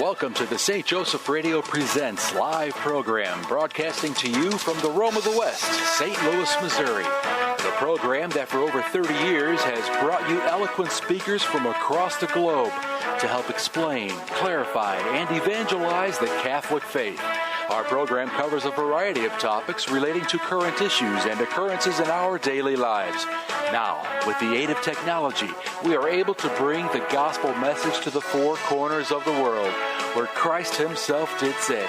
Welcome to the St. Joseph Radio Presents live program, broadcasting to you from the Rome of the West, St. Louis, Missouri. The program that for over 30 years has brought you eloquent speakers from across the globe to help explain, clarify, and evangelize the Catholic faith. Our program covers a variety of topics relating to current issues and occurrences in our daily lives. Now, with the aid of technology, we are able to bring the gospel message to the four corners of the world, where Christ himself did say,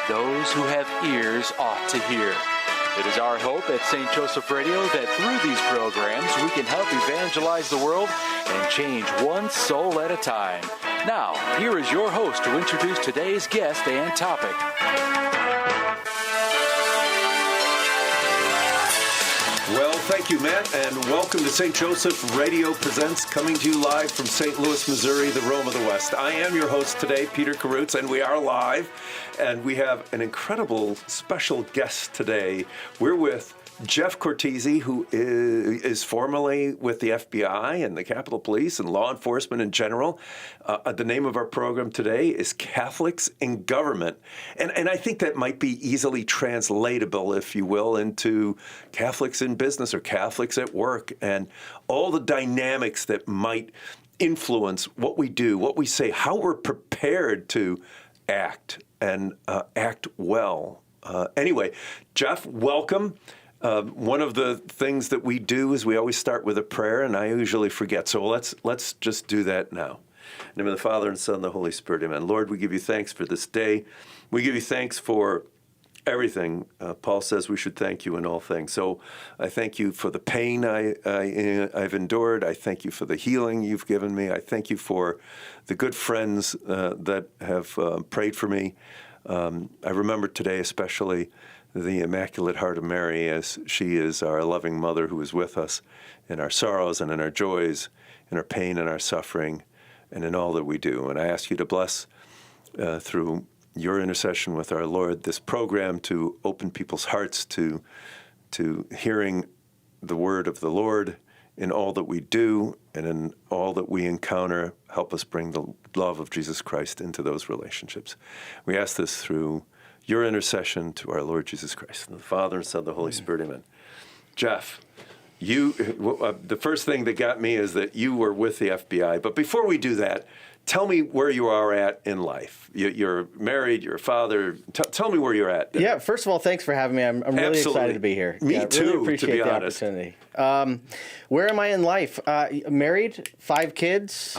"Those who have ears ought to hear." It is our hope at St. Joseph Radio that through these programs we can help evangelize the world and change one soul at a time. Now, here is your host to introduce today's guest and topic. Well, thank you, Matt, and welcome to St. Joseph Radio Presents, coming to you live from St. Louis, Missouri, the Rome of the West. I am your host today, Peter Karutz, and we are live, and we have an incredible special guest today. We're with Jeff Cortese, who is formerly with the FBI and the Capitol Police and law enforcement in general. The name of our program today is Catholics in Government. And I think that might be easily translatable, if you will, into Catholics in business or Catholics at work and all the dynamics that might influence what we do, what we say, how we're prepared to act and act well. Anyway, Jeff, welcome. One of the things that we do is we always start with a prayer, and I usually forget. So let's just do that now. In the name of the Father, and Son, and the Holy Spirit, amen. Lord, we give you thanks for this day. We give you thanks for everything. Paul says we should thank you in all things. So I thank you for the pain I've endured. I thank you for the healing you've given me. I thank you for the good friends that have prayed for me. I remember today especially the Immaculate Heart of Mary, as she is our loving mother who is with us in our sorrows and in our joys, in our pain and our suffering, and in all that we do. And I ask you to bless, through your intercession with our Lord, this program to open people's hearts to hearing the word of the Lord in all that we do and in all that we encounter. Help us bring the love of Jesus Christ into those relationships. We ask this through your intercession to our Lord Jesus Christ, and the Father, and Son, and the Holy Spirit, amen. Jeff, the first thing that got me is that you were with the FBI. But before we do that, tell me where you are at in life. You're married, you're a father. Tell me where you're at. Yeah, first of all, thanks for having me. I'm really excited to be here. Me too, really appreciate to be the honest. opportunity. Where am I in life? Married, 5 kids.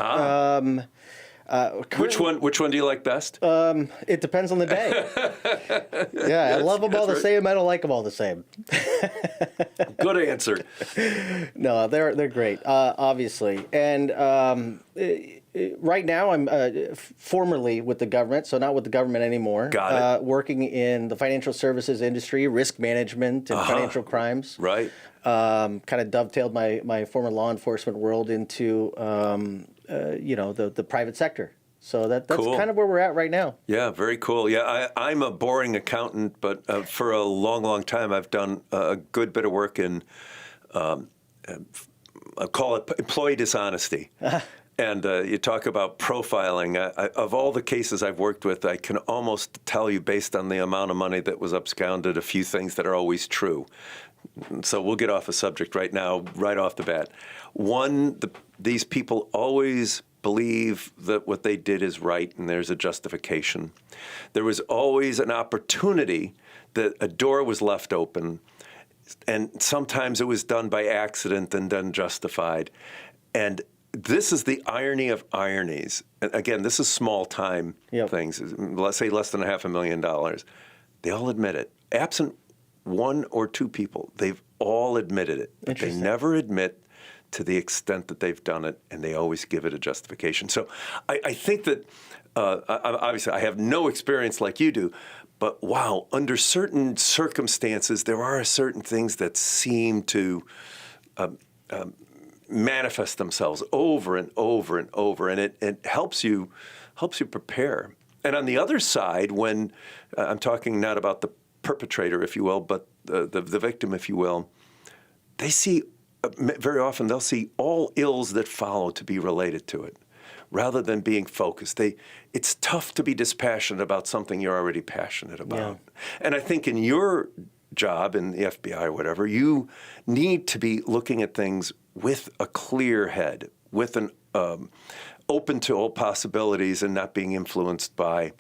Which one do you like best? It depends on the day. Yeah, I love them all the same. I don't like them all the same. Good answer. No, they're great, obviously. And right now, I'm formerly with the government, so not with the government anymore. Got it. Working in the financial services industry, risk management and financial crimes. Right. Kind of dovetailed my former law enforcement world into the private sector. So that's cool. Kind of where we're at right now. Yeah, very cool. Yeah, I'm a boring accountant, but for a long, long time I've done a good bit of work in, I call it employee dishonesty. And you talk about profiling. Of all the cases I've worked with, I can almost tell you based on the amount of money that was absconded, a few things that are always true. So we'll get off the subject right now, right off the bat. One, these people always believe that what they did is right and there's a justification. There was always an opportunity that a door was left open, and sometimes it was done by accident and then justified. And this is the irony of ironies. And again, this is small-time things. Let's say less than $500,000. They all admit it. Absent 1 or 2 people, they've all admitted it. But they never admit to the extent that they've done it, and they always give it a justification. So I think that, obviously, I have no experience like you do, but wow, under certain circumstances, there are certain things that seem to manifest themselves over and over and over, and it helps you prepare. And on the other side, when I'm talking not about the perpetrator, if you will, but the victim, if you will, they see very often they'll see all ills that follow to be related to it. rather than being focused. It's tough to be dispassionate about something you're already passionate about. Yeah. And I think in your job in the FBI or whatever, you need to be looking at things with a clear head, with an open to all possibilities and not being influenced by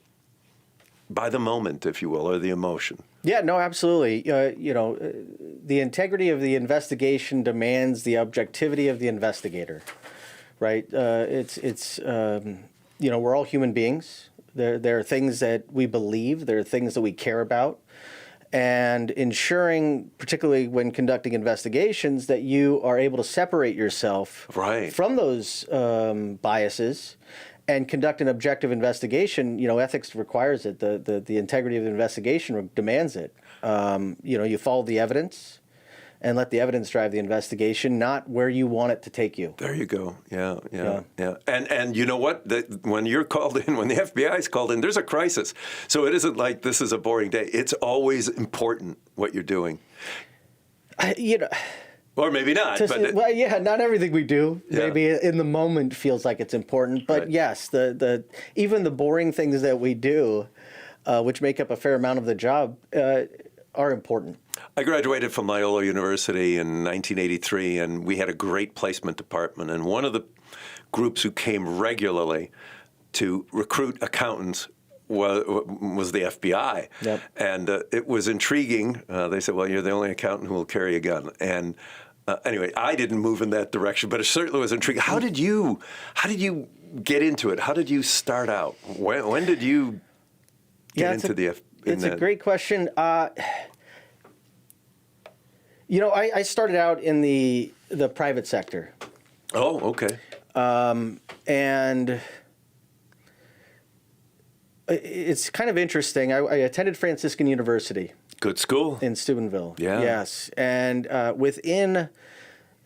the moment, if you will, or the emotion. Yeah, no, absolutely. The integrity of the investigation demands the objectivity of the investigator, right? We're all human beings. There are things that we believe. There are things that we care about. And ensuring, particularly when conducting investigations, that you are able to separate yourself from those biases and conduct an objective investigation. Ethics requires it. The integrity of the investigation demands it. You follow the evidence and let the evidence drive the investigation, not where you want it to take you. There you go. Yeah. And you know what? When you're called in, when the FBI is called in, there's a crisis. So it isn't like this is a boring day. It's always important what you're doing. Or maybe not. Not everything we do. Yeah. Maybe in the moment feels like it's important. But yes, even the boring things that we do, which make up a fair amount of the job, are important. I graduated from Loyola University in 1983, and we had a great placement department. And one of the groups who came regularly to recruit accountants was the FBI. Yep. And it was intriguing. They said, well, you're the only accountant who will carry a gun. And anyway, I didn't move in that direction, but it certainly was intriguing. How did you get into it? How did you start out? When did you get into the FBI? It's a great question. I started out in the private sector. Oh, okay. And it's kind of interesting. I attended Franciscan University. Good school. In Steubenville. Yeah. Yes. And within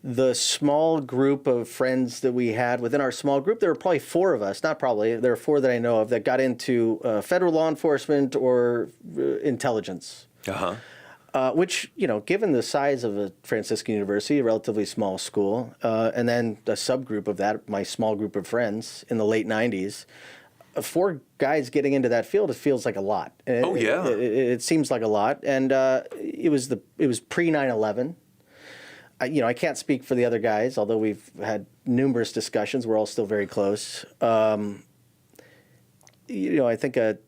the small group of friends that we had, within our small group, there were probably four of us, not probably, there are four that I know of that got into federal law enforcement or intelligence. Uh-huh. Which, given the size of a Franciscan University, a relatively small school, and then a subgroup of that, my small group of friends in the late 90s, four guys getting into that field, it feels like a lot. Oh, yeah. It seems like a lot. And it was pre 9/11. I can't speak for the other guys, although we've had numerous discussions. We're all still very close. I think a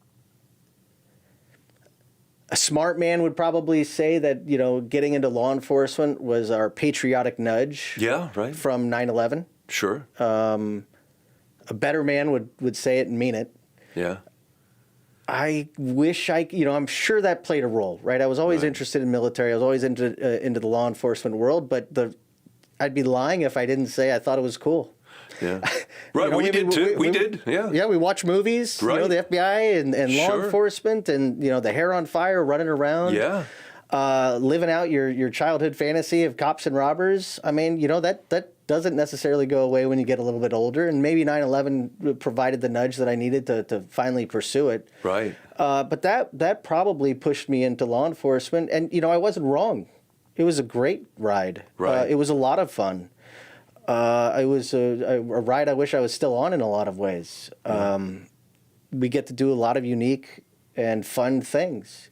smart man would probably say that, getting into law enforcement was our patriotic nudge. Yeah, right. From 9/11. Sure. A better man would say it and mean it. Yeah. I wish I'm sure that played a role, right? I was always interested in military. I was always into the law enforcement world, but I'd be lying if I didn't say I thought it was cool. Yeah. Right. We did too. We did. Yeah. Yeah. We watch movies, right. The FBI and law enforcement and, the hair on fire running around. Yeah. Living out your childhood fantasy of cops and robbers. I mean, that doesn't necessarily go away when you get a little bit older, and maybe 9/11 provided the nudge that I needed to finally pursue it. Right. But that probably pushed me into law enforcement, and I wasn't wrong. It was a great ride. Right. It was a lot of fun. It was a ride I wish I was still on in a lot of ways. We get to do a lot of unique and fun things,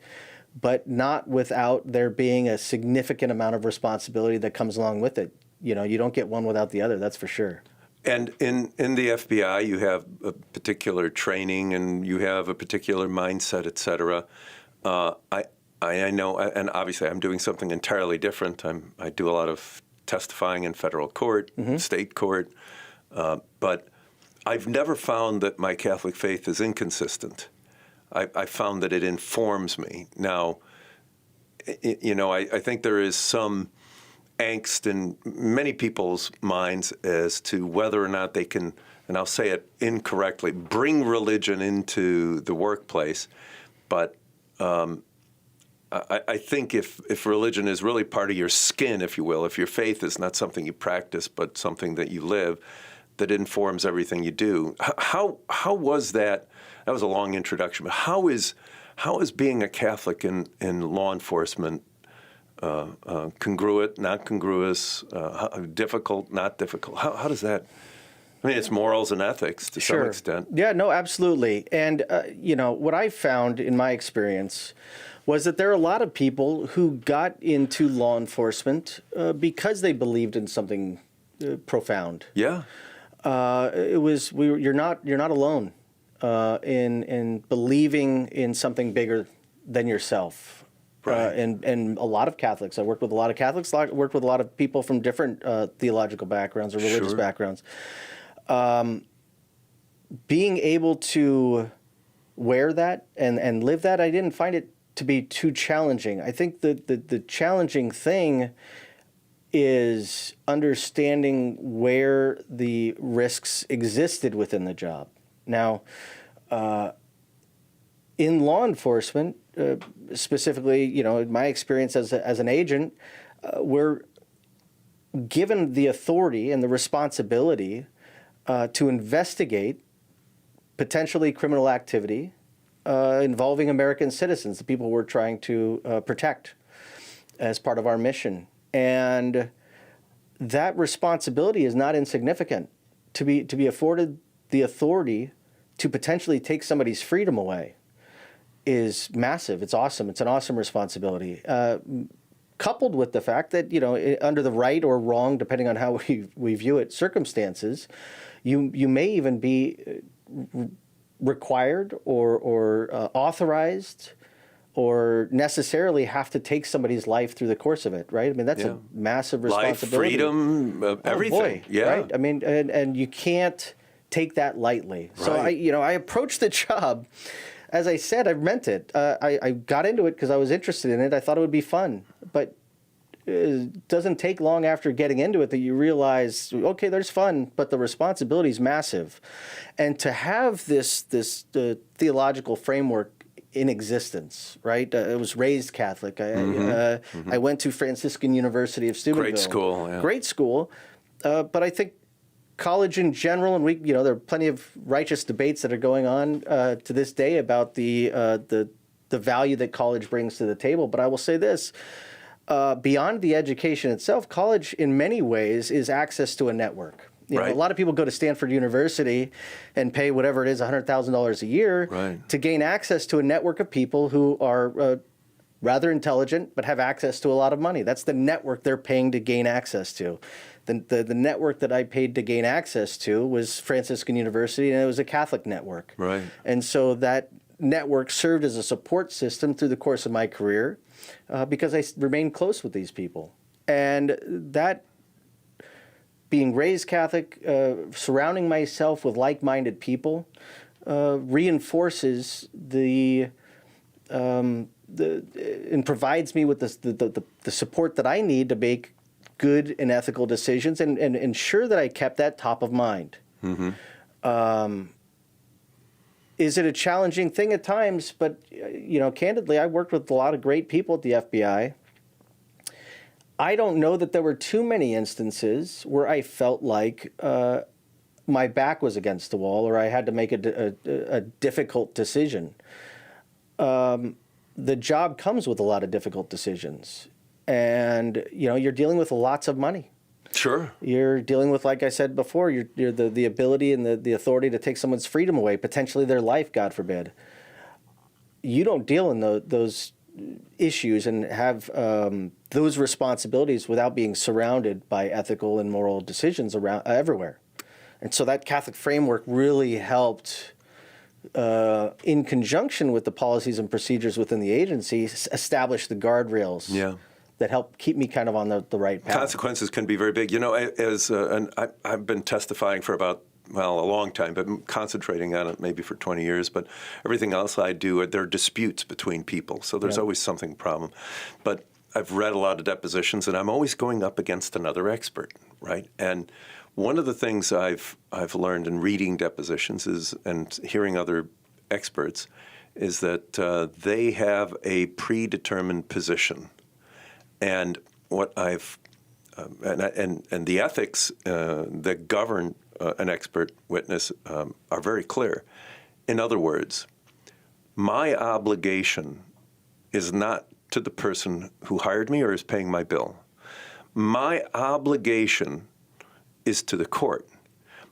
but not without there being a significant amount of responsibility that comes along with it. You don't get one without the other, that's for sure. And in the FBI, you have a particular training and you have a particular mindset, et cetera. I know, and obviously I'm doing something entirely different. I do a lot of testifying in federal court, state court, but I've never found that my Catholic faith is inconsistent. I found that it informs me. Now, I think there is some angst in many people's minds as to whether or not they can, and I'll say it incorrectly, bring religion into the workplace. But I think if religion is really part of your skin, if you will, if your faith is not something you practice but something that you live, that informs everything you do. How was that? That was a long introduction, but how is being a Catholic in law enforcement congruent, not congruous, difficult, not difficult? How does that I mean, it's morals and ethics to some extent. Yeah, no, absolutely. And, what I found in my experience was that there are a lot of people who got into law enforcement because they believed in something profound. Yeah. You're not alone in believing in something bigger than yourself. Right. And a lot of Catholics. I worked with a lot of Catholics. Worked with a lot of people from different theological backgrounds or religious backgrounds. Being able to wear that and live that, I didn't find it to be too challenging. I think the challenging thing is understanding where the risks existed within the job. Now, in law enforcement, specifically, in my experience as an agent, we're given the authority and the responsibility to investigate potentially criminal activity involving American citizens, the people we're trying to protect as part of our mission. And that responsibility is not insignificant. To be afforded the authority to potentially take somebody's freedom away is massive. It's awesome. It's an awesome responsibility. Coupled with the fact that, under the right or wrong, depending on how we view it, circumstances, you may even be required or authorized or necessarily have to take somebody's life through the course of it, right? I mean, that's a massive responsibility. Life, freedom, everything. Oh boy, yeah. Right? I mean, and you can't take that lightly. Right. So I approached the job. As I said, I meant it. I got into it because I was interested in it. I thought it would be fun. But it doesn't take long after getting into it that you realize, okay, there's fun, but the responsibility is massive. And to have this theological framework in existence, right? I was raised Catholic. I went to Franciscan University of Steubenville. Great school, yeah. Great school. But I think college in general, and there are plenty of righteous debates that are going on to this day about the value that college brings to the table. But I will say this: beyond the education itself, college in many ways is access to a network. A lot of people go to Stanford University and pay whatever it is, $100,000 a year to gain access to a network of people who are rather intelligent but have access to a lot of money. That's the network they're paying to gain access to. The network that I paid to gain access to was Franciscan University, and it was a Catholic network. Right. And so that network served as a support system through the course of my career because I remained close with these people. And that, being raised Catholic, surrounding myself with like-minded people, reinforces and provides me with the support that I need to make good and ethical decisions and ensure that I kept that top of mind. Mm-hmm. Is it a challenging thing at times? But, candidly, I worked with a lot of great people at the FBI. I don't know that there were too many instances where I felt like my back was against the wall or I had to make a difficult decision. The job comes with a lot of difficult decisions. And, you're dealing with lots of money. Sure. You're dealing with, like I said before, you're the ability and the authority to take someone's freedom away, potentially their life, God forbid. You don't deal in those issues and have those responsibilities without being surrounded by ethical and moral decisions around everywhere. And so that Catholic framework really helped, in conjunction with the policies and procedures within the agency, establish the guardrails. Yeah. That help keep me kind of on the right path. Consequences can be very big. I've been testifying for about, a long time, but concentrating on it maybe for 20 years. But everything else I do, there are disputes between people. So there's always something problem. But I've read a lot of depositions, and I'm always going up against another expert, right? And one of the things I've learned in reading depositions and hearing other experts is that they have a predetermined position. And what I've and the ethics that govern an expert witness are very clear. In other words, my obligation is not to the person who hired me or is paying my bill. My obligation is to the court.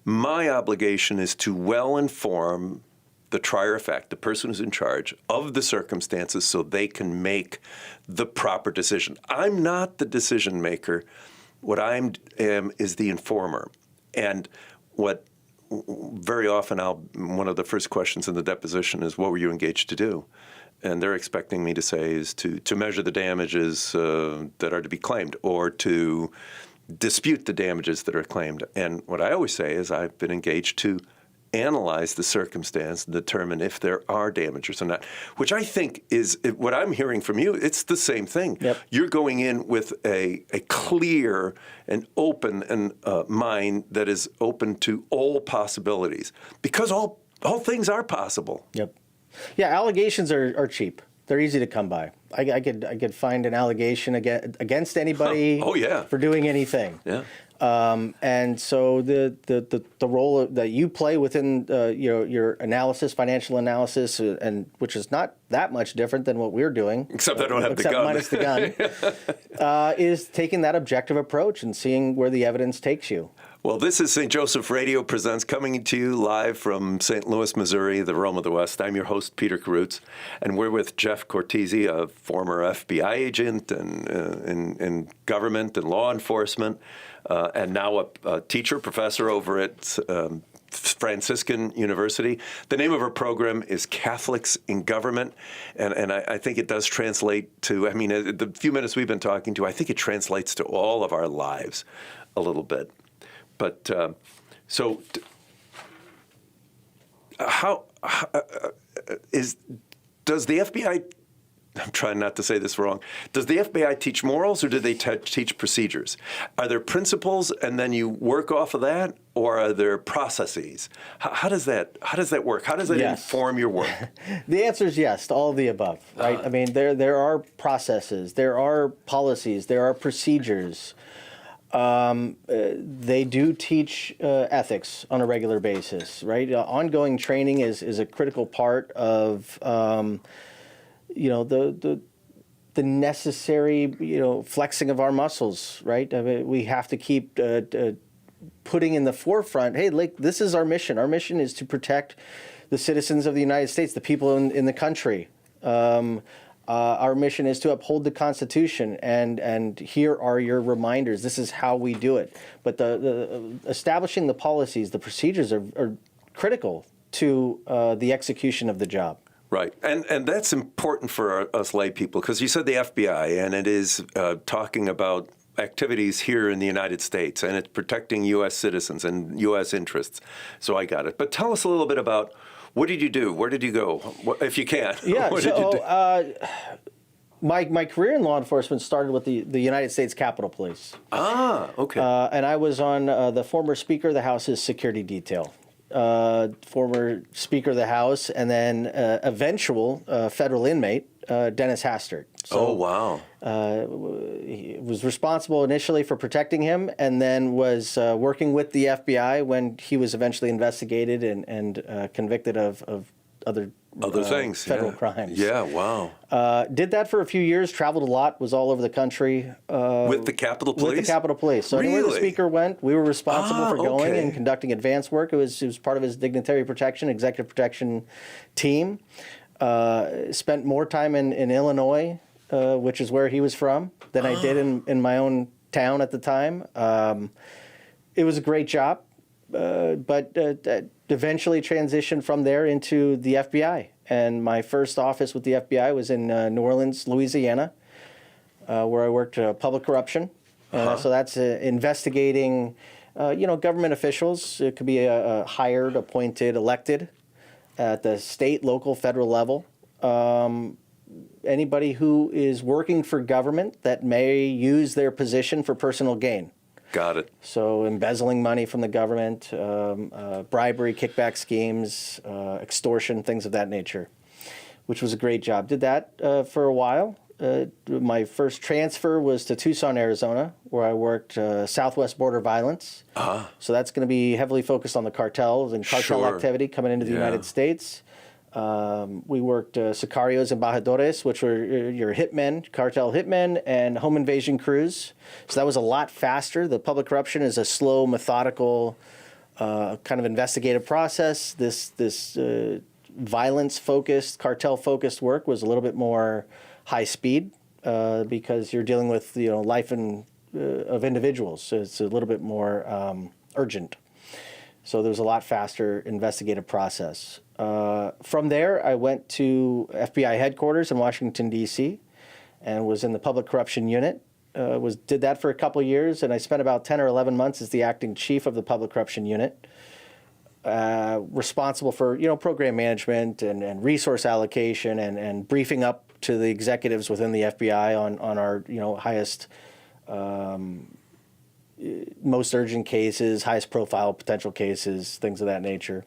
my obligation is to well inform the trier of fact, the person who's in charge of the circumstances so they can make the proper decision. I'm not the decision maker. What I am is the informer. And what very often one of the first questions in the deposition is, what were you engaged to do? And they're expecting me to say is to measure the damages that are to be claimed or to dispute the damages that are claimed. And what I always say is I've been engaged to analyze the circumstance and determine if there are damages or not, which I think is what I'm hearing from you. It's the same thing. Yep. You're going in with a clear and open and mind that is open to all possibilities, because all things are possible. Yep. Yeah, allegations are cheap. They're easy to come by. I could find an allegation against anybody Oh, yeah. for doing anything. Yeah. And so the role that you play within your analysis, financial analysis, and which is not that much different than what we're doing, Except I don't have the gun. minus the gun, is taking that objective approach and seeing where the evidence takes you. Well, this is St. Joseph Radio Presents, coming to you live from St. Louis, Missouri, the Rome of the West. I'm your host, Peter Karutz, and we're with Jeff Cortese, a former FBI agent and in government and law enforcement, and now a teacher, professor over at Franciscan University. The name of our program is Catholics in Government, and I think it does translate to, the few minutes we've been talking to, I think it translates to all of our lives a little bit. But does the FBI, I'm trying not to say this wrong, does the FBI teach morals or do they teach procedures? Are there principles and then you work off of that, or are there processes? How does that work? How does that inform your work? The answer is yes to all of the above, right? There are processes, there are policies, there are procedures. They do teach ethics on a regular basis, right? Ongoing training is a critical part of, the necessary, flexing of our muscles, right? We have to keep putting in the forefront, hey, this is our mission. Our mission is to protect the citizens of the United States, the people in the country. Our mission is to uphold the Constitution, and here are your reminders. This is how we do it. But the establishing the policies, the procedures are critical to the execution of the job. Right, and that's important for us lay people, because you said the FBI, and it is talking about activities here in the United States, and it's protecting U.S. citizens and U.S. interests. So I got it. But tell us a little bit about, what did you do? Where did you go? If you can. Yeah, what did you do? My career in law enforcement started with the United States Capitol Police. Ah, okay. And I was on the former Speaker of the House's security detail. Former Speaker of the House, and then eventual federal inmate, Dennis Hastert. So, wow. He was responsible initially for protecting him, and then was working with the FBI when he was eventually investigated and convicted of other things, federal crimes. Yeah, wow. Did that for a few years, traveled a lot, was all over the country. With the Capitol Police? With the Capitol Police. So really? anywhere the Speaker went, we were responsible for going okay. and conducting advance work. It was part of his dignitary protection, executive protection team. Spent more time in Illinois, which is where he was from, than I did in my own town at the time. It was a great job, but eventually transitioned from there into the FBI. And my first office with the FBI was in New Orleans, Louisiana, where I worked public corruption. So that's investigating, government officials. It could be hired, appointed, elected at the state, local, federal level. Anybody who is working for government that may use their position for personal gain. Got it. So embezzling money from the government, bribery, kickback schemes, extortion, things of that nature, which was a great job. Did that for a while. My first transfer was to Tucson, Arizona, where I worked Southwest Border Violence. So that's going to be heavily focused on the cartels and cartel activity coming into the United States. We worked sicarios and embajadores, which were your hitmen, cartel hitmen, and home invasion crews. So that was a lot faster. The public corruption is a slow, methodical kind of investigative process. This violence-focused, cartel-focused work was a little bit more high speed because you're dealing with life of individuals. So it's a little bit more urgent. So there was a lot faster investigative process. From there, I went to FBI headquarters in Washington, D.C., and was in the public corruption unit. Did that for a couple of years, and I spent about 10 or 11 months as the acting chief of the public corruption unit, responsible for program management and resource allocation and briefing up to the executives within the FBI on our highest, most urgent cases, highest profile potential cases, things of that nature.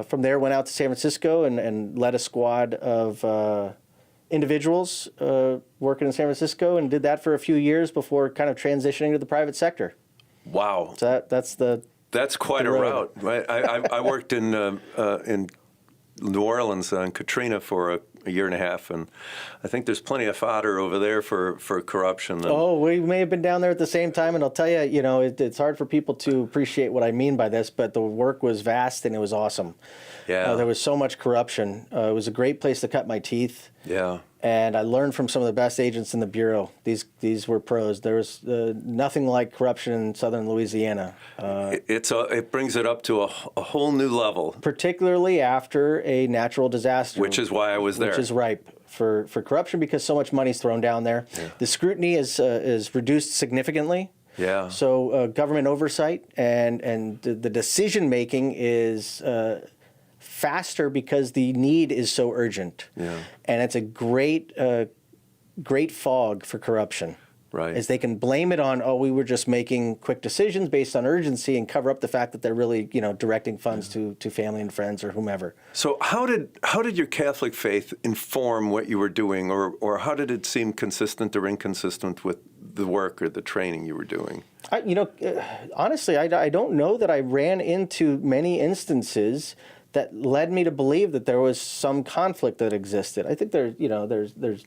From there, went out to San Francisco and led a squad of individuals working in San Francisco, and did that for a few years before kind of transitioning to the private sector. Wow. So That's quite a route. I worked in New Orleans on Katrina for a year and a half, and I think there's plenty of fodder over there for corruption. Oh, we may have been down there at the same time, and I'll tell you, it's hard for people to appreciate what I mean by this, but the work was vast and it was awesome. Yeah. There was so much corruption. It was a great place to cut my teeth. Yeah. And I learned from some of the best agents in the Bureau. These were pros. There was nothing like corruption in southern Louisiana. It brings it up to a whole new level. Particularly after a natural disaster. Which is why I was there. Which is ripe for corruption because so much money's thrown down there. Yeah. The scrutiny is reduced significantly. Yeah. So government oversight and the decision making is faster because the need is so urgent. Yeah. And it's a great fog for corruption. Right. Is they can blame it on, we were just making quick decisions based on urgency and cover up the fact that they're really, directing funds to family and friends or whomever. So how did your Catholic faith inform what you were doing, or how did it seem consistent or inconsistent with the work or the training you were doing? Honestly, I don't know that I ran into many instances that led me to believe that there was some conflict that existed. I think there's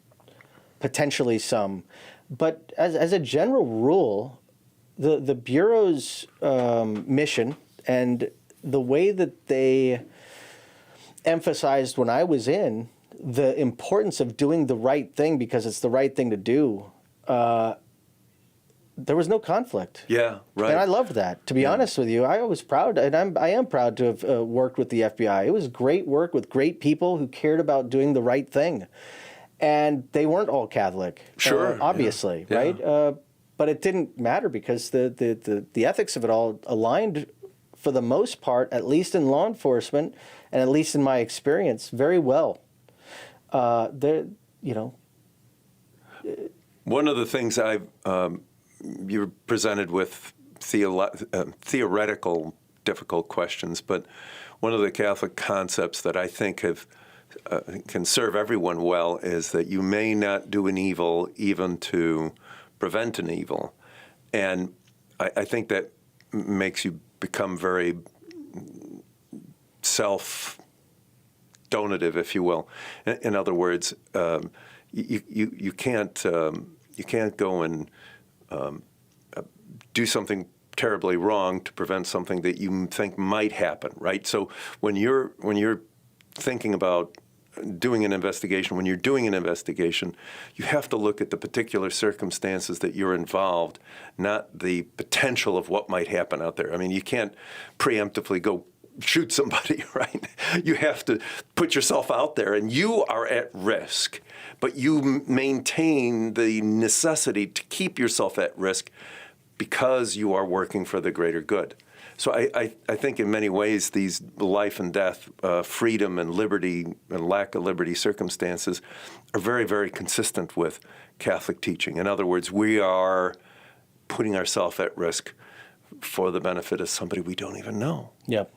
potentially some, but as a general rule, the Bureau's mission and the way that they emphasized when I was in the importance of doing the right thing because it's the right thing to do. There was no conflict. Yeah, right. And I loved that. To be honest with you, I was proud, and I am proud to have worked with the FBI. It was great work with great people who cared about doing the right thing. And they weren't all Catholic, sure, obviously, yeah. right? But it didn't matter because the ethics of it all aligned for the most part, at least in law enforcement, and at least in my experience, very well. One of the things you're presented with theoretical, difficult questions, but one of the Catholic concepts that I think can serve everyone well is that you may not do an evil even to prevent an evil. And I think that makes you become very self-donative, if you will. In other words, you can't go and do something terribly wrong to prevent something that you think might happen, right? So when you're thinking about doing an investigation, when you're doing an investigation, you have to look at the particular circumstances that you're involved, not the potential of what might happen out there. I mean, you can't preemptively go shoot somebody, right? You have to put yourself out there, and you are at risk, but you maintain the necessity to keep yourself at risk because you are working for the greater good. So I think in many ways these life and death, freedom and liberty and lack of liberty circumstances are very, very consistent with Catholic teaching. In other words, we are putting ourselves at risk for the benefit of somebody we don't even know. Yep.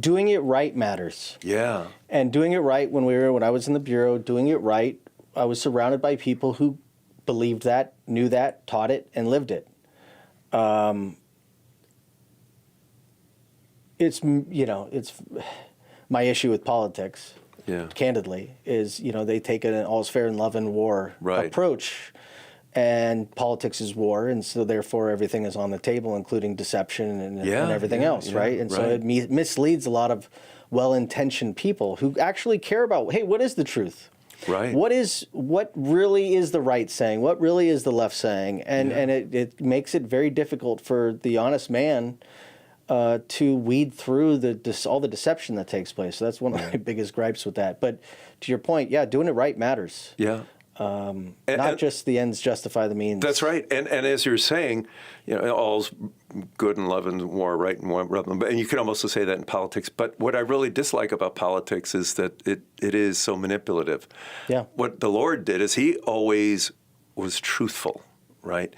Doing it right matters. Yeah. And doing it right when I was in the Bureau, doing it right, I was surrounded by people who believed that, knew that, taught it, and lived it. It's my issue with politics, candidly, is, they take an all's fair in love and war approach. and politics is war, and so therefore everything is on the table, including deception and everything else, right? And so it misleads a lot of well-intentioned people who actually care about, hey, what is the truth? Right. What really is the right saying? What really is the left saying? And it makes it very difficult for the honest man to weed through all the deception that takes place. So that's one of my biggest gripes with that. But to your point, doing it right matters. Yeah. Not just the ends justify the means. That's right. And as you're saying, all's good in love and war, right? And you can almost say that in politics. But what I really dislike about politics is that it is so manipulative. Yeah. What the Lord did is he always was truthful, right?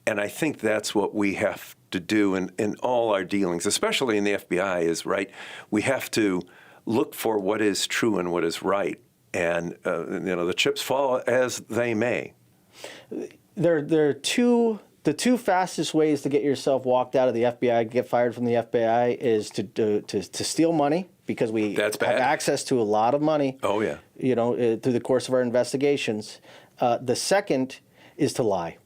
And I think that's what we have to do in all our dealings, especially in the FBI, is right. We have to look for what is true and what is right. And, the chips fall as they may. There are the two fastest ways to get yourself walked out of the FBI, get fired from the FBI, is to steal money, because we have access to a lot of money. Oh, yeah. Through the course of our investigations. The second is to lie.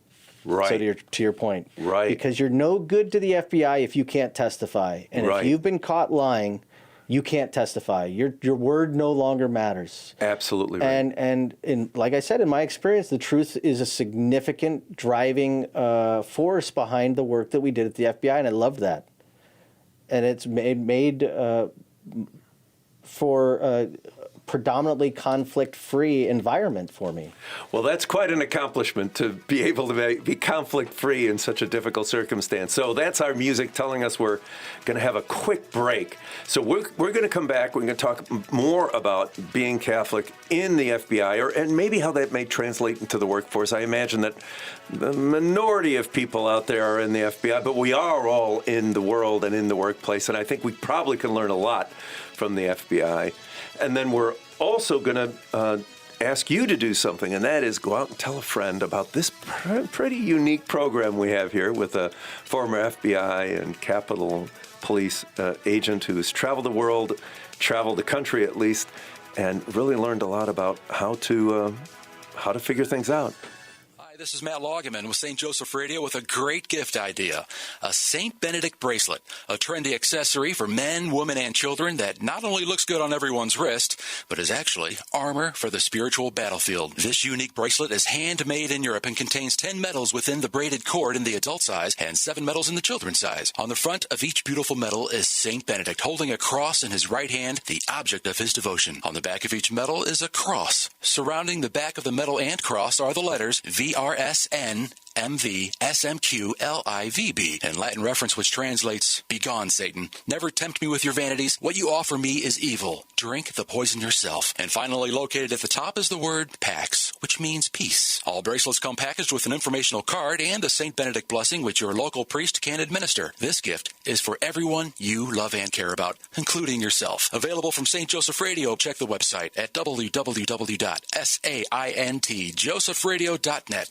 Right. So to your point. Right. Because you're no good to the FBI if you can't testify. And if you've been caught lying, you can't testify. Your word no longer matters. Absolutely right. And like I said, in my experience, the truth is a significant driving force behind the work that we did at the FBI, and I loved that. And it's made for a predominantly conflict-free environment for me. Well, that's quite an accomplishment, to be able to be conflict-free in such a difficult circumstance. So that's our music telling us we're going to have a quick break. So we're going to come back. We're going to talk more about being Catholic in the FBI, and maybe how that may translate into the workforce. I imagine that the minority of people out there are in the FBI, but we are all in the world and in the workplace, and I think we probably can learn a lot from the FBI. And then we're also going to ask you to do something, and that is go out and tell a friend about this pretty unique program we have here with a former FBI and Capitol Police agent who's traveled the world, traveled the country at least, and really learned a lot about how to figure things out. This is Matt Loggeman with St. Joseph Radio with a great gift idea. A St. Benedict bracelet, a trendy accessory for men, women, and children that not only looks good on everyone's wrist, but is actually armor for the spiritual battlefield. This unique bracelet is handmade in Europe and contains 10 medals within the braided cord in the adult size and 7 medals in the children's size. On the front of each beautiful medal is St. Benedict holding a cross in his right hand, the object of his devotion. On the back of each medal is a cross. Surrounding the back of the medal and cross are the letters VRSN MV SMQ LIVB, in Latin reference which translates, "Begone, Satan. Never tempt me with your vanities. What you offer me is evil. Drink the poison yourself." And finally, located at the top is the word Pax, which means peace. All bracelets come packaged with an informational card and a St. Benedict blessing which your local priest can administer. This gift is for everyone you love and care about, including yourself. Available from St. Joseph Radio. Check the website at www.saintjosephradio.net.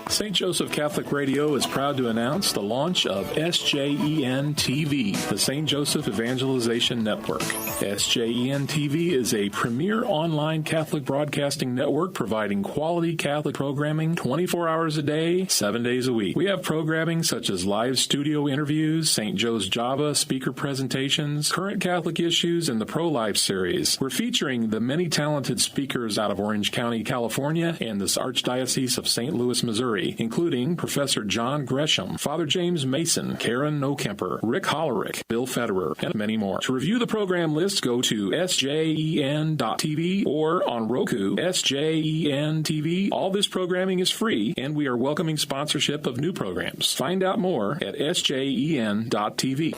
St. Joseph Catholic Radio is proud to announce the launch of SJEN TV, the St. Joseph Evangelization Network. SJEN TV is a premier online Catholic broadcasting network providing quality Catholic programming 24 hours a day, 7 days a week. We have programming such as live studio interviews, St. Joe's Java speaker presentations, current Catholic issues, and the Pro-Life series. We're featuring the many talented speakers out of Orange County, California, and this Archdiocese of St. Louis, Missouri, including Professor John Gresham, Father James Mason, Karen Nokemper, Rick Hollerick, Bill Federer, and many more. To review the program list, go to sjen.tv or on Roku, SJEN TV. All this programming is free, and we are welcoming sponsorship of new programs. Find out more at sjen.tv.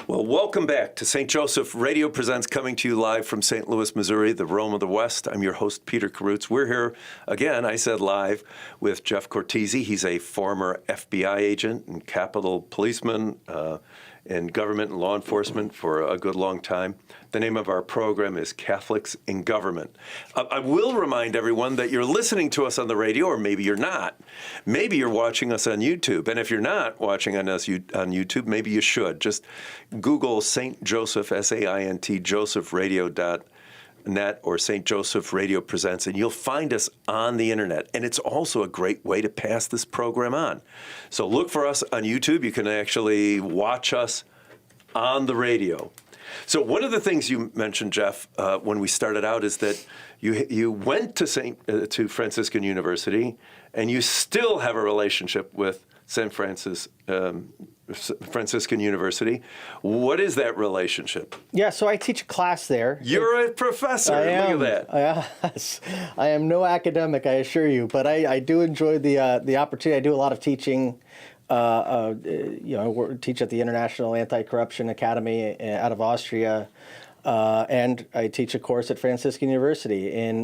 Well, welcome back to St. Joseph Radio Presents, coming to you live from St. Louis, Missouri, the Rome of the West. I'm your host, Peter Karutz. We're here, again, I said live, with Jeff Cortese. He's a former FBI agent and Capitol policeman in government and law enforcement for a good long time. The name of our program is Catholics in Government. I will remind everyone that you're listening to us on the radio, or maybe you're not. Maybe you're watching us on YouTube. And if you're not watching us on YouTube, maybe you should. Just Google St. Joseph, SAINT, net or St. Joseph Radio Presents, and you'll find us on the internet. And it's also a great way to pass this program on. So look for us on YouTube. You can actually watch us on the radio. So one of the things you mentioned, Jeff, when we started out is that you went to Franciscan University, and you still have a relationship with Franciscan University. What is that relationship? Yeah, so I teach a class there. You're a professor. I am. Look at that. Yes. I am no academic, I assure you, but I do enjoy the opportunity. I do a lot of teaching. I teach at the International Anti-Corruption Academy out of Austria, and I teach a course at Franciscan University in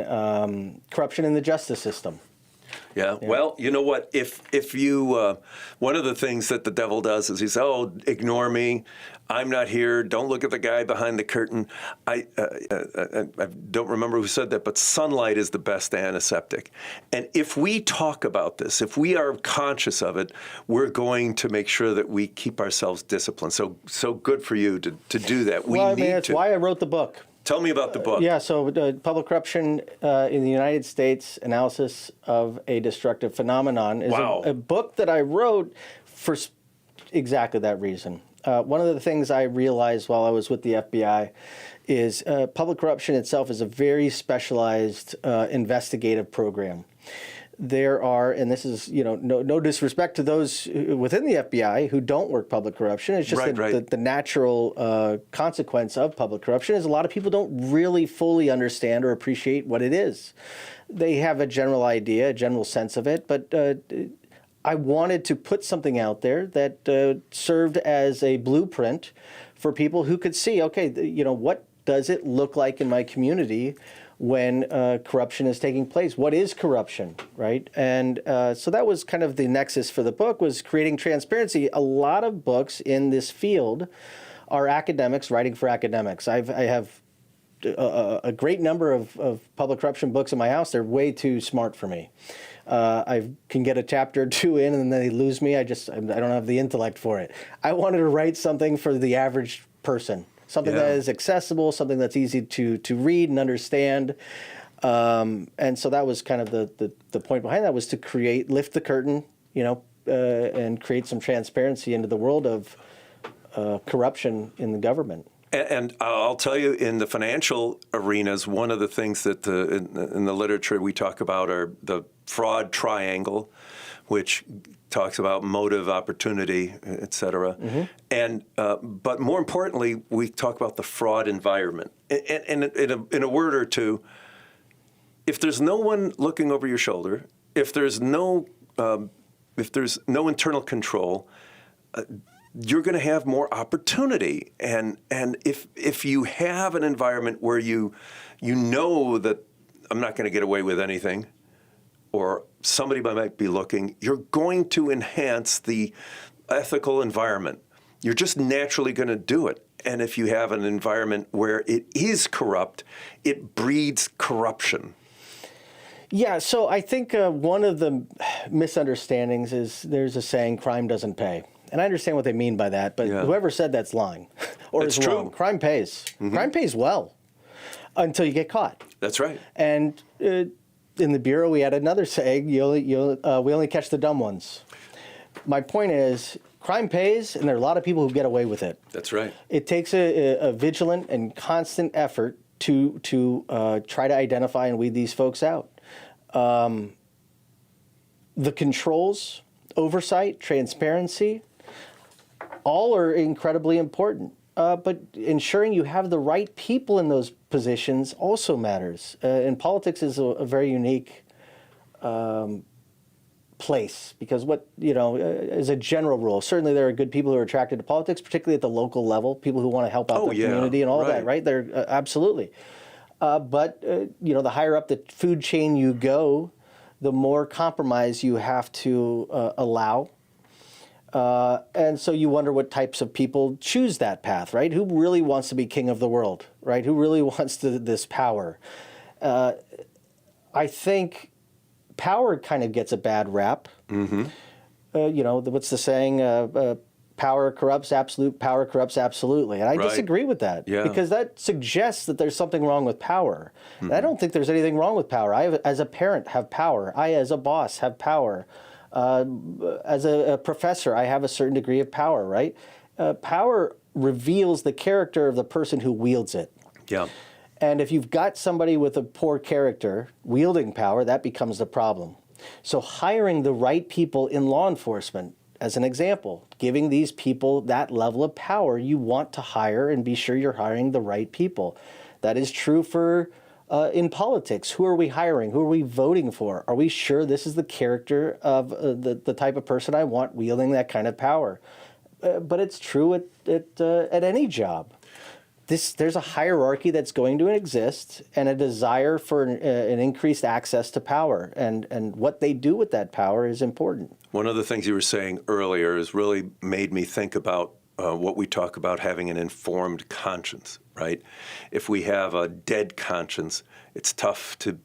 corruption in the justice system. Yeah. Well, you know what? If you, one of the things that the devil does is he says, "Oh, ignore me. I'm not here. Don't look at the guy behind the curtain." I don't remember who said that, but sunlight is the best antiseptic. And if we talk about this, if we are conscious of it, we're going to make sure that we keep ourselves disciplined. So good for you to do that. That's why I wrote the book. Tell me about the book. Yeah, so Public Corruption in the United States, Analysis of a Destructive Phenomenon is a book that I wrote for exactly that reason. One of the things I realized while I was with the FBI is public corruption itself is a very specialized investigative program. There are, and this is no disrespect to those within the FBI who don't work public corruption. It's just the natural consequence of public corruption is a lot of people don't really fully understand or appreciate what it is. They have a general idea, a general sense of it, but I wanted to put something out there that served as a blueprint for people who could see, okay, what does it look like in my community when corruption is taking place? What is corruption, right? And so that was kind of the nexus for the book, was creating transparency. A lot of books in this field are academics writing for academics. I have a great number of public corruption books in my house. They're way too smart for me. I can get a chapter or two in and then they lose me. I don't have the intellect for it. I wanted to write something for the average person. Something that is accessible, something that's easy to read and understand. And so that was kind of the point behind that, was to lift the curtain, and create some transparency into the world of corruption in the government. And I'll tell you, in the financial arenas, one of the things that in the literature we talk about are the fraud triangle, which talks about motive, opportunity, et cetera. Mm-hmm. And but more importantly, we talk about the fraud environment. And in a word or two, if there's no one looking over your shoulder, if there's no internal control, you're going to have more opportunity. And if you have an environment where you know that I'm not going to get away with anything, or somebody might be looking, you're going to enhance the ethical environment. You're just naturally going to do it. And if you have an environment where it is corrupt, it breeds corruption. Yeah, so I think one of the misunderstandings is there's a saying, crime doesn't pay. And I understand what they mean by that, but whoever said that's lying or is wrong. Crime pays. Mm-hmm. Crime pays well until you get caught. That's right. And in the Bureau, we had another saying, we only catch the dumb ones. My point is, crime pays, and there are a lot of people who get away with it. That's right. It takes a vigilant and constant effort to try to identify and weed these folks out. The controls, oversight, transparency, all are incredibly important. But ensuring you have the right people in those positions also matters. And politics is a very unique place, because as a general rule, certainly there are good people who are attracted to politics, particularly at the local level, people who want to help out their community and all of that, right? They're absolutely. But the higher up the food chain you go, the more compromise you have to allow. And so you wonder what types of people choose that path, right? Who really wants to be king of the world, right? Who really wants this power? I think power kind of gets a bad rap. Mm-hmm. What's the saying? power corrupts absolutely. And I Right. disagree with that Yeah. because that suggests that there's something wrong with power. And I don't think there's anything wrong with power. As a parent, have power. I, as a boss, have power. As a professor, I have a certain degree of power, right? Power reveals the character of the person who wields it. Yeah. And if you've got somebody with a poor character wielding power, that becomes the problem. So hiring the right people in law enforcement, as an example, giving these people that level of power, you want to hire and be sure you're hiring the right people. That is true for in politics. Who are we hiring? Who are we voting for? Are we sure this is the character of the type of person I want wielding that kind of power? But it's true at any job. There's a hierarchy that's going to exist and a desire for an increased access to power. And what they do with that power is important. One of the things you were saying earlier has really made me think about what we talk about having an informed conscience, right? If we have a dead conscience, it's tough to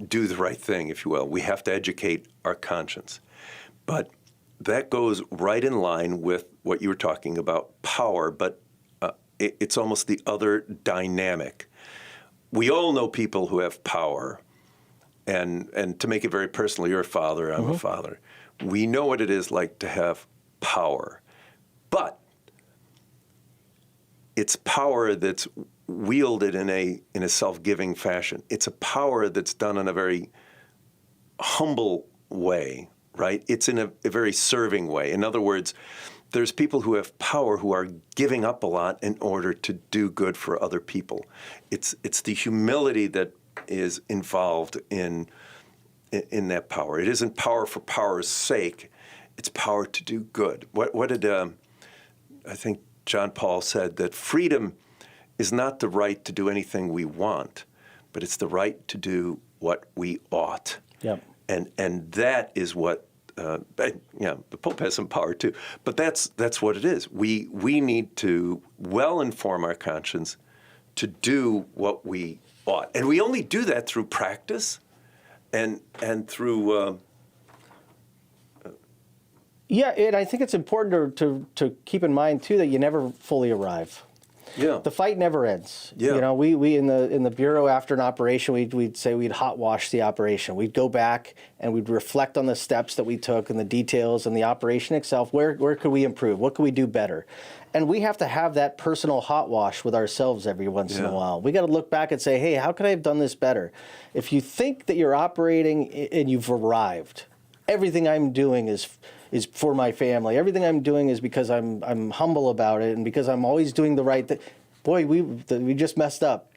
do the right thing, if you will. We have to educate our conscience. But that goes right in line with what you were talking about, power, but it's almost the other dynamic. We all know people who have power, and to make it very personal, you're a father, I'm a father. We know what it is like to have power, but it's power that's wielded in a self-giving fashion. It's a power that's done in a very humble way, right? It's in a very serving way. In other words, there's people who have power who are giving up a lot in order to do good for other people. It's the humility that is involved in that power. It isn't power for power's sake. It's power to do good. What did I think John Paul said that freedom is not the right to do anything we want, but it's the right to do what we ought. Yep. And that is what. The Pope has some power too, but that's what it is. We need to well inform our conscience to do what we ought, and we only do that through practice, and through. And I think it's important to keep in mind too that you never fully arrive. Yeah. The fight never ends. Yeah. You know, we in the bureau after an operation, we'd say we'd hot wash the operation. We'd go back and we'd reflect on the steps that we took and the details and the operation itself. Where could we improve? What could we do better? And we have to have that personal hot wash with ourselves every once in a while. We got to look back and say, hey, how could I have done this better? If you think that you're operating and you've arrived, everything I'm doing is for my family. Everything I'm doing is because I'm humble about it and because I'm always doing the right thing. Boy, we just messed up.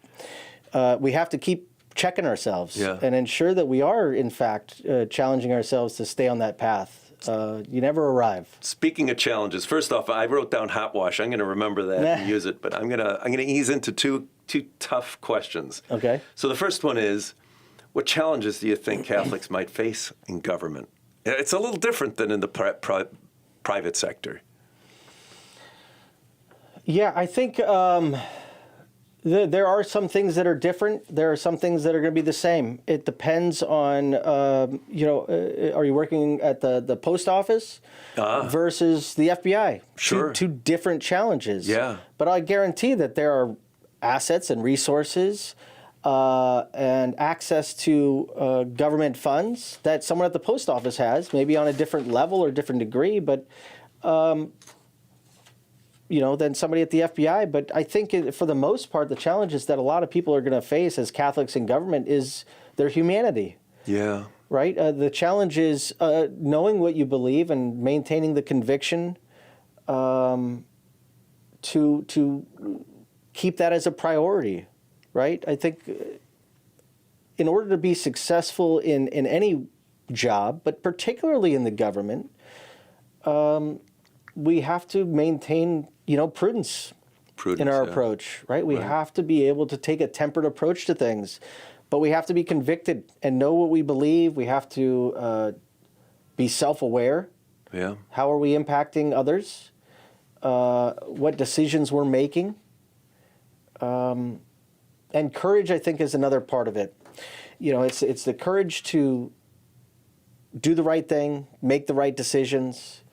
We have to keep checking ourselves and ensure that we are, in fact, challenging ourselves to stay on that path. You never arrive. Speaking of challenges, first off, I wrote down hot wash. I'm going to remember that and use it, but I'm going to ease into two tough questions. Okay. So the first one is, what challenges do you think Catholics might face in government? It's a little different than in the private sector. Yeah, I think there are some things that are different. There are some things that are going to be the same. It depends on, are you working at the post office versus the FBI? Sure. Two different challenges. Yeah. But I guarantee that there are assets and resources and access to government funds that someone at the post office has, maybe on a different level or different degree, but than somebody at the FBI. But I think for the most part, the challenges that a lot of people are going to face as Catholics in government is their humanity. Yeah. Right? The challenge is knowing what you believe and maintaining the conviction to keep that as a priority. Right? I think in order to be successful in any job, but particularly in the government, we have to maintain, prudence in our approach, right? We have to be able to take a tempered approach to things, but we have to be convicted and know what we believe. We have to be self-aware. Yeah. How are we impacting others? What decisions we're making? And courage, I think, is another part of it. It's the courage to do the right thing, make the right decisions,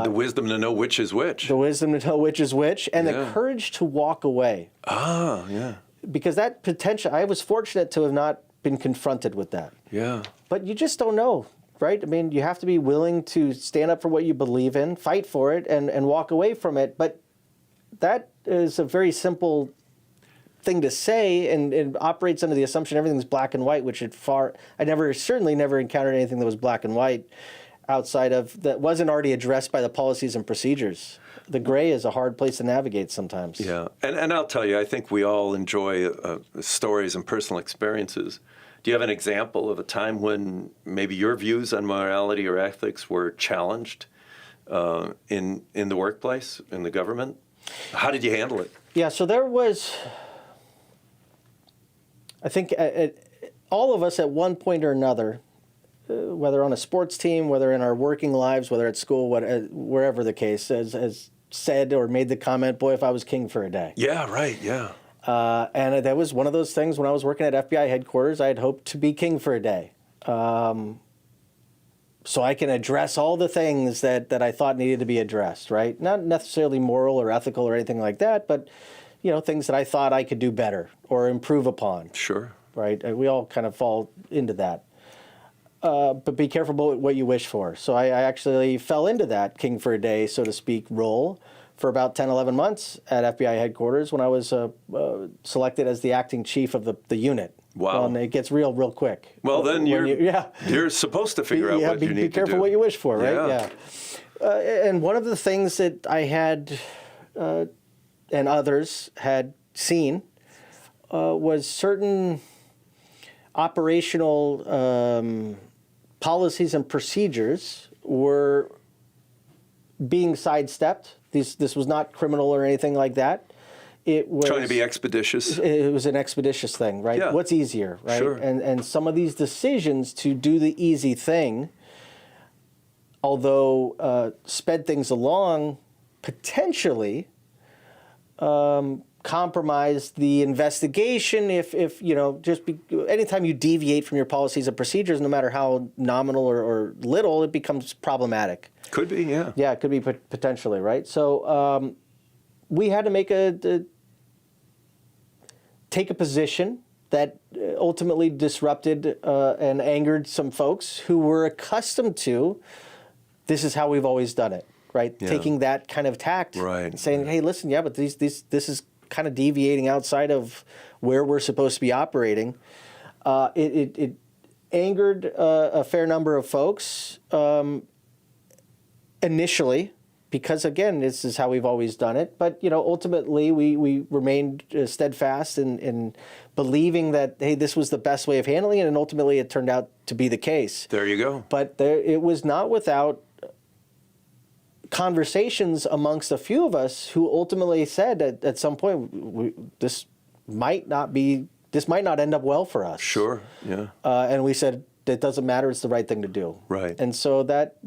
The wisdom to know which is which. The wisdom to know which is which, and the courage to walk away. Yeah. Because that potential, I was fortunate to have not been confronted with that. Yeah. But you just don't know, right? I mean, you have to be willing to stand up for what you believe in, fight for it, and walk away from it. But that is a very simple thing to say, and it operates under the assumption everything's black and white, which I certainly never encountered anything that was black and white outside of that wasn't already addressed by the policies and procedures. The gray is a hard place to navigate sometimes. Yeah, and I'll tell you, I think we all enjoy stories and personal experiences. Do you have an example of a time when maybe your views on morality or ethics were challenged in the workplace, in the government? How did you handle it? Yeah, so there was, I think all of us at one point or another, whether on a sports team, whether in our working lives, whether at school, wherever the case, has said or made the comment, boy, if I was king for a day. Yeah, right, yeah. And that was one of those things when I was working at FBI headquarters, I had hoped to be king for a day. So I can address all the things that I thought needed to be addressed, right? Not necessarily moral or ethical or anything like that, but things that I thought I could do better or improve upon. Sure. Right? We all kind of fall into that. But be careful about what you wish for. So I actually fell into that king for a day, so to speak, role for about 10, 11 months at FBI headquarters when I was selected as the acting chief of the unit. Wow. And it gets real quick. Well, then you're supposed to figure out what you need to do. Be careful what you wish for, right? Yeah. And one of the things that I had and others had seen was certain operational policies and procedures were being sidestepped. This was not criminal or anything like that. It was trying to be expeditious. It was an expeditious thing, right? Yeah. What's easier, right? Sure. And some of these decisions to do the easy thing, although sped things along, potentially compromise the investigation if anytime you deviate from your policies and procedures, no matter how nominal or little, it becomes problematic. Could be, yeah. Yeah, it could be potentially, right? So we had to take a position that ultimately disrupted and angered some folks who were accustomed to, this is how we've always done it, right? Yeah. Taking that kind of tact, right? Saying, hey, listen, but this is kind of deviating outside of where we're supposed to be operating. It angered a fair number of folks initially, because again, this is how we've always done it. But ultimately, we remained steadfast in believing that, hey, this was the best way of handling it, and ultimately it turned out to be the case. There you go. But it was not without conversations amongst a few of us who ultimately said at some point, this might not end up well for us. Sure, yeah. And we said, it doesn't matter, it's the right thing to do. Right. And so that,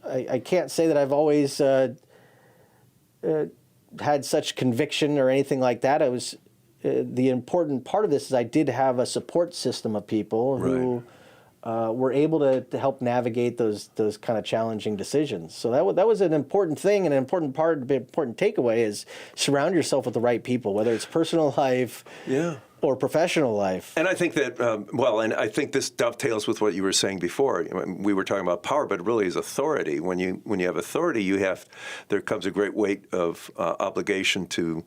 I can't say that I've always had such conviction or anything like that. I was the important part of this is I did have a support system of people who were able to help navigate those kind of challenging decisions. So that was an important thing, and an important takeaway is surround yourself with the right people, whether it's personal life or professional life. And I think that, and I think this dovetails with what you were saying before. We were talking about power, but it really is authority. When you have authority, there comes a great weight of obligation to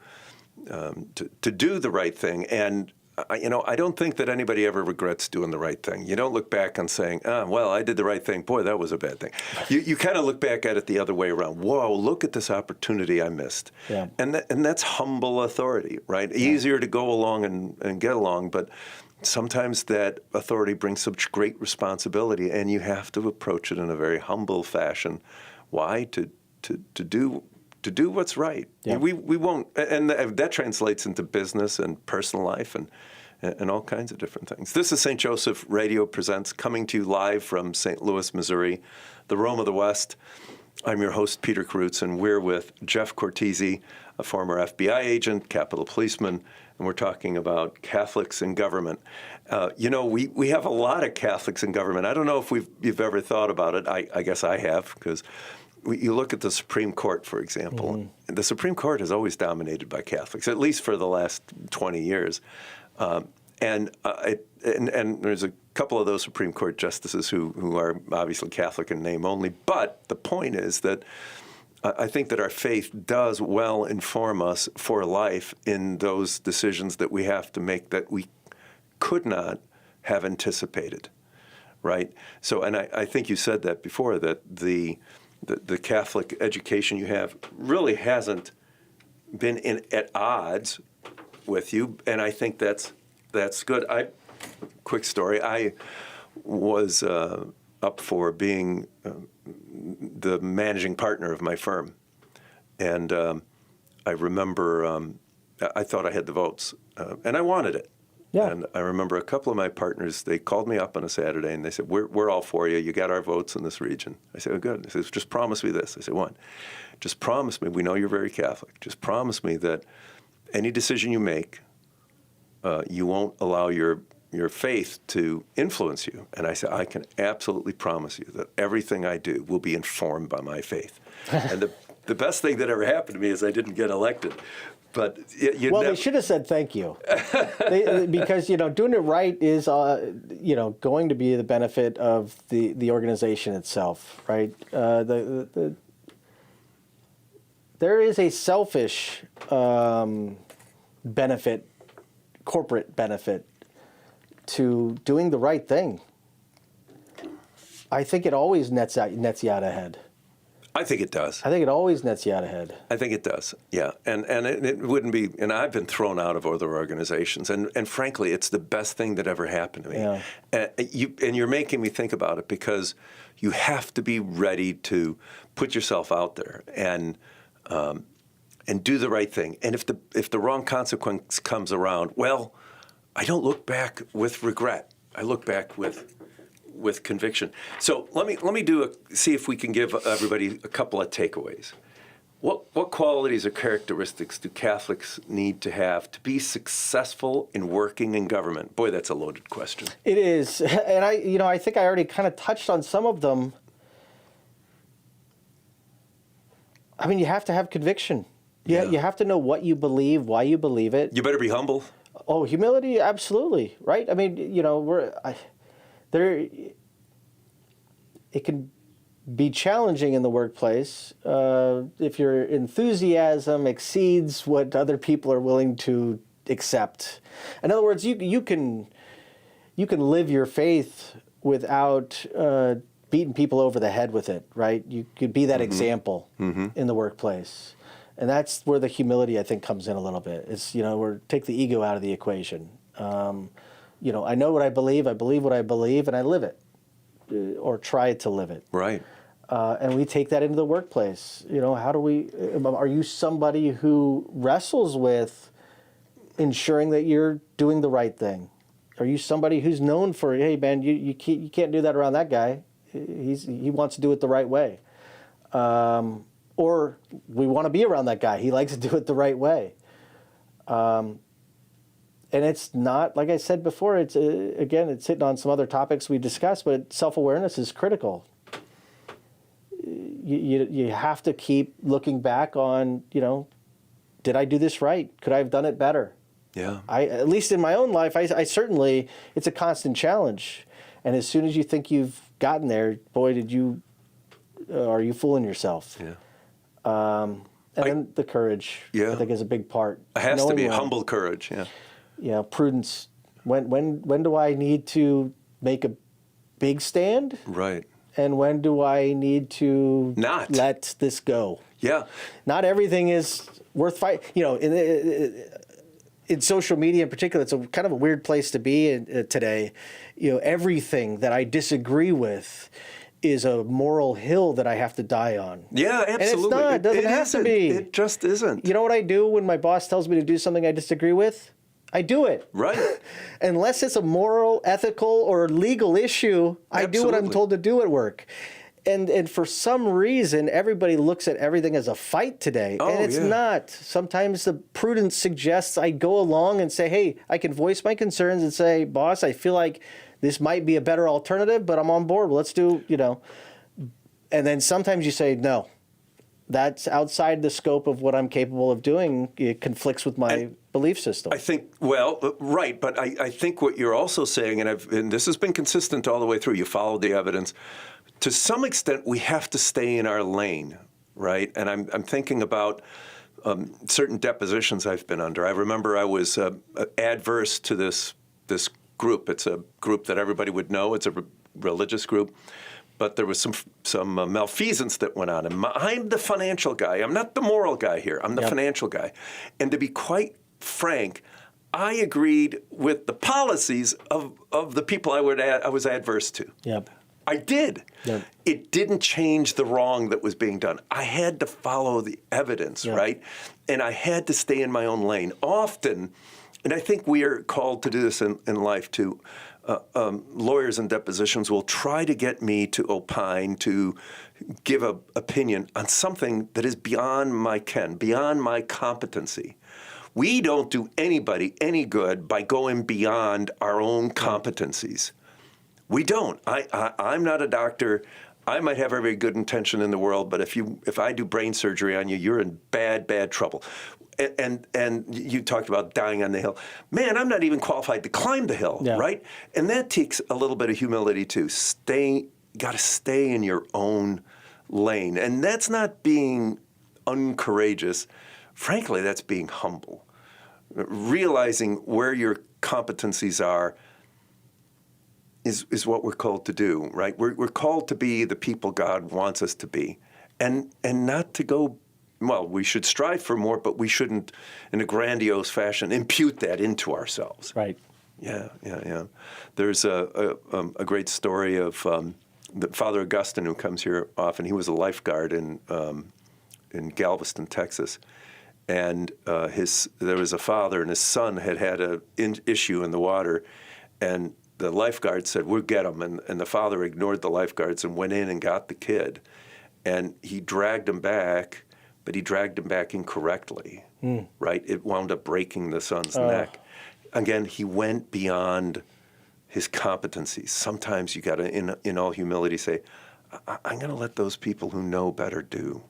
do the right thing. And I don't think that anybody ever regrets doing the right thing. You don't look back on saying, well, I did the right thing. Boy, that was a bad thing. You kind of look back at it the other way around. Whoa, look at this opportunity I missed. Yeah. And that's humble authority, right? Yeah. Easier to go along and get along, but sometimes that authority brings such great responsibility, and you have to approach it in a very humble fashion. Why? To do what's right. Yeah. We won't, and that translates into business and personal life and all kinds of different things. This is St. Joseph Radio Presents, coming to you live from St. Louis, Missouri, the Rome of the West. I'm your host, Peter Karutz, and we're with Jeff Cortese, a former FBI agent, Capitol policeman, and and we're talking about Catholics in government. We have a lot of Catholics in government. I don't know if you've ever thought about it. I guess I have, because you look at the Supreme Court, for example. And the Supreme Court is always dominated by Catholics, at least for the last 20 years. And there's a couple of those Supreme Court justices who are obviously Catholic in name only. But the point is that I think that our faith does well inform us for life in those decisions that we have to make that we could not have anticipated, right? So, and I think you said that before, that the Catholic education you have really hasn't been at odds with you, and I think that's good. Quick story, I was up for being the managing partner of my firm, and I remember I thought I had the votes, and I wanted it. Yeah. And I remember a couple of my partners, they called me up on a Saturday and they said, we're all for you. You got our votes in this region. I said, oh, good. They said, just promise me this. I said, what? Just promise me, we know you're very Catholic. Just promise me that any decision you make, you won't allow your faith to influence you. And I said, I can absolutely promise you that everything I do will be informed by my faith. And the best thing that ever happened to me is I didn't get elected. But they should have said thank you, because doing it right is going to be the benefit of the organization itself, right? There is a selfish benefit, corporate benefit, to doing the right thing. I think it always nets you out ahead. I think it does. I think it always nets you out ahead. I think it does, yeah. And it wouldn't be, and I've been thrown out of other organizations, and frankly, it's the best thing that ever happened to me. Yeah. And you're making me think about it, because you have to be ready to put yourself out there and do the right thing. And if the wrong consequence comes around, well, I don't look back with regret. I look back with conviction. So let me see if we can give everybody a couple of takeaways. What qualities or characteristics do Catholics need to have to be successful in working in government? Boy, that's a loaded question. It is, and I think I already kind of touched on some of them. I mean, you have to have conviction. Yeah. You have to know what you believe, why you believe it. You better be humble. Oh, humility, absolutely, right? I mean, it can be challenging in the workplace if your enthusiasm exceeds what other people are willing to accept. In other words, you can live your faith without beating people over the head with it, right? You could be that example in the workplace. And that's where the humility, I think, comes in a little bit. It's, take the ego out of the equation. I know what I believe what I believe, and I live it, or try to live it. Right. And we take that into the workplace. Are you somebody who wrestles with ensuring that you're doing the right thing? Are you somebody who's known for, hey, man, you can't do that around that guy. He wants to do it the right way. Or we want to be around that guy. He likes to do it the right way. And it's not, like I said before, it's hitting on some other topics we discussed, but self-awareness is critical. You have to keep looking back on, did I do this right? Could I have done it better? Yeah. At least in my own life, I certainly, it's a constant challenge. And as soon as you think you've gotten there, boy, are you fooling yourself? Yeah. Then the courage, I think, is a big part. It has to be humble courage, yeah. Yeah, prudence. When do I need to make a big stand? Right. And when do I need to not let this go? Yeah. Not everything is worth fighting. In social media in particular, it's a kind of a weird place to be today. Everything that I disagree with is a moral hill that I have to die on. Yeah, absolutely. And it's not. It doesn't have to be. It just isn't. You know what I do when my boss tells me to do something I disagree with? I do it. Right. Unless it's a moral, ethical, or legal issue, I do what I'm told to do at work. And for some reason, everybody looks at everything as a fight today, and it's not. Sometimes the prudence suggests I go along and say, hey, I can voice my concerns and say, boss, I feel like this might be a better alternative, but I'm on board. Let's do, And then sometimes you say, no, that's outside the scope of what I'm capable of doing. It conflicts with my belief system. I think, right, but I think what you're also saying, and this has been consistent all the way through, you followed the evidence, to some extent we have to stay in our lane, right? And I'm thinking about certain depositions I've been under. I remember I was adverse to this group. It's a group that everybody would know. It's a religious group. But there was some malfeasance that went on. And I'm the financial guy. I'm not the moral guy here. I'm the financial guy. And to be quite frank, I agreed with the policies of the people I was adverse to. Yep. I did. Yep. It didn't change the wrong that was being done. I had to follow the evidence, right? And I had to stay in my own lane. Often, and I think we are called to do this in life too, lawyers in depositions will try to get me to opine, to give an opinion on something that is beyond my ken, beyond my competency. We don't do anybody any good by going beyond our own competencies. We don't. I'm not a doctor. I might have every good intention in the world, but if I do brain surgery on you, you're in bad trouble. And you talked about dying on the hill. Man, I'm not even qualified to climb the hill, right? And that takes a little bit of humility too. Got to stay in your own lane, and that's not being uncourageous. Frankly, that's being humble. Realizing where your competencies are is what we're called to do, right? We're called to be the people God wants us to be, and not to go. Well, we should strive for more, but we shouldn't, in a grandiose fashion, impute that into ourselves. Right. Yeah. There's a great story of Father Augustine, who comes here often. He was a lifeguard in Galveston, Texas, and there was a father, and his son had an issue in the water, and the lifeguard said, "We'll get him," and the father ignored the lifeguards and went in and got the kid, and he dragged him back. But he dragged him back incorrectly, right? It wound up breaking the son's neck. Again, he went beyond his competencies. Sometimes you got to, in all humility, say, I'm going to let those people who know better do,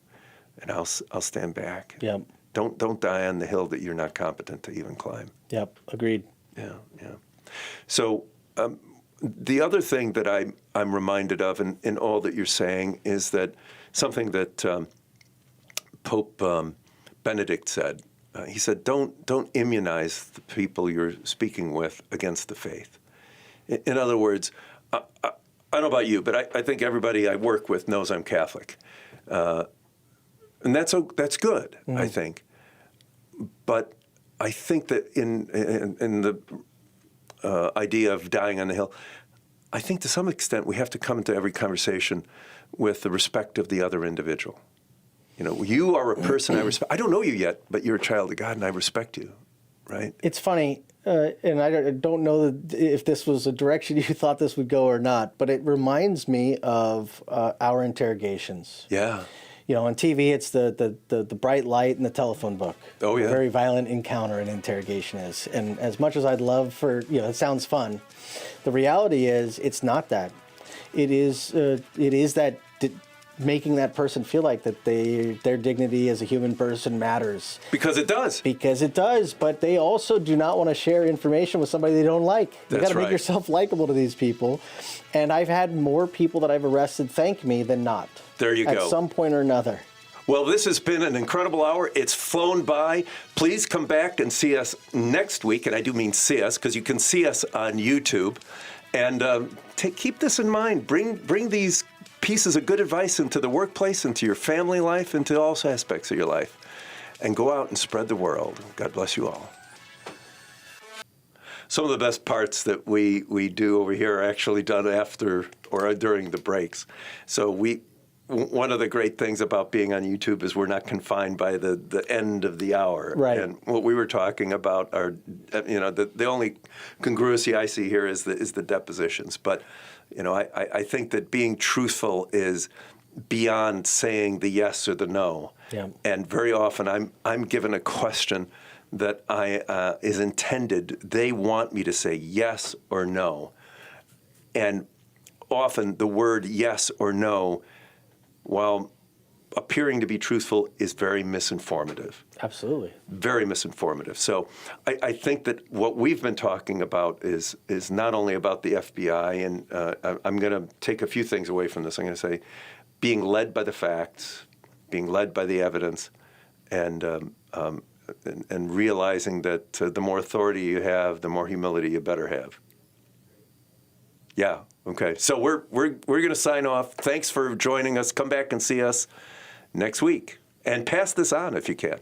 and I'll stand back. Yep. Don't die on the hill that you're not competent to even climb. Yep, agreed. Yeah. So the other thing that I'm reminded of in all that you're saying is that something that Pope Benedict said. He said, don't immunize the people you're speaking with against the faith. In other words, I don't know about you, but I think everybody I work with knows I'm Catholic. And that's good, I think. But I think that in the idea of dying on the hill, I think to some extent we have to come into every conversation with the respect of the other individual. You are a person I respect. I don't know you yet, but you're a child of God, and I respect you, right? It's funny, and I don't know if this was a direction you thought this would go or not, but it reminds me of our interrogations. Yeah. On TV, it's the bright light and the telephone book. Oh, yeah. A very violent encounter an interrogation is. And as much as I'd love it sounds fun, the reality is it's not that. It is that making that person feel like that their dignity as a human person matters. Because it does. Because it does, but they also do not want to share information with somebody they don't like. You got to make yourself likable to these people. And I've had more people that I've arrested thank me than not. There you go. At some point or another. Well, this has been an incredible hour. It's flown by. Please come back and see us next week, and I do mean see us, because you can see us on YouTube. And keep this in mind. Bring these pieces of good advice into the workplace, into your family life, into all aspects of your life. And go out and spread the world. God bless you all. Some of the best parts that we do over here are actually done after or during the breaks. So we one of the great things about being on YouTube is we're not confined by the end of the hour. Right. And what we were talking about are, the only congruency I see here is the depositions. But, I think that being truthful is beyond saying the yes or the no. Yeah. And very often I'm given a question that is intended. They want me to say yes or no. And often the word yes or no, while appearing to be truthful, is very misinformative. Absolutely. Very misinformative. So I think that what we've been talking about is not only about the FBI, and I'm going to take a few things away from this. I'm going to say being led by the facts, being led by the evidence, and realizing that the more authority you have, the more humility you better have. Yeah. Okay. So we're going to sign off. Thanks for joining us. Come back and see us next week, and pass this on if you can.